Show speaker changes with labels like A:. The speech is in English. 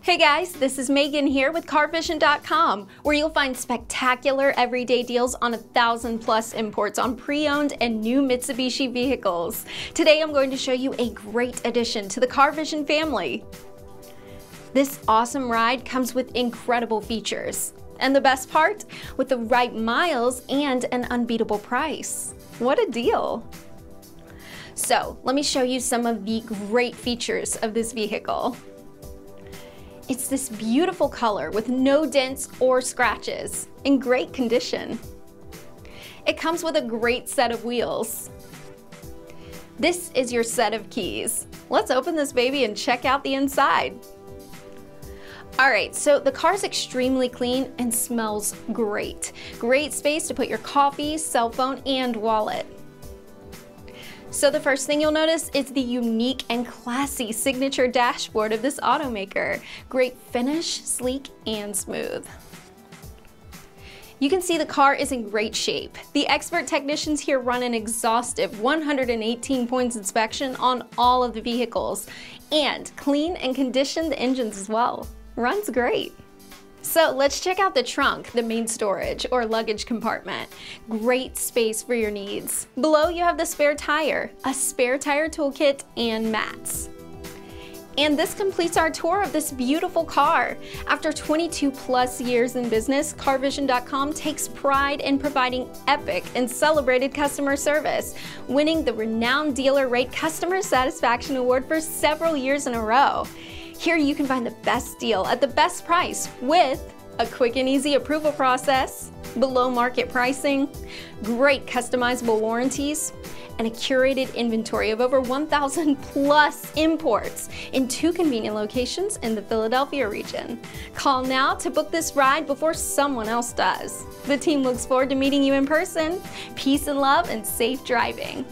A: Hey guys, this is Megan here with CarVision.com, where you'll find spectacular everyday deals on 1,000+ imports on pre-owned and new Mitsubishi vehicles. Today I'm going to show you a great addition to the CarVision family. This awesome ride comes with incredible features. And the best part? With the right miles and an unbeatable price. What a deal! So, let me show you some of the great features of this vehicle. It's this beautiful color with no dents or scratches, in great condition. It comes with a great set of wheels. This is your set of keys. Let's open this baby and check out the inside. Alright, so the car's extremely clean and smells great. Great space to put your coffee, cell phone, and wallet. So the first thing you'll notice is the unique and classy signature dashboard of this automaker. Great finish, sleek, and smooth. You can see the car is in great shape. The expert technicians here run an exhaustive 118 points inspection on all of the vehicles and clean and condition the engines as well. Runs great. So let's check out the trunk, the main storage or luggage compartment. Great space for your needs. Below you have the spare tire, a spare tire toolkit, and mats. And this completes our tour of this beautiful car. After 22+ years in business, CarVision.com takes pride in providing epic and celebrated customer service, winning the renowned Dealer Rate Customer Satisfaction Award for several years in a row. Here you can find the best deal at the best price with a quick and easy approval process, below market pricing, great customizable warranties, and a curated inventory of over 1,000+ imports in 2 convenient locations in the Philadelphia region. Call now to book this ride before someone else does. The team looks forward to meeting you in person. Peace and love and safe driving.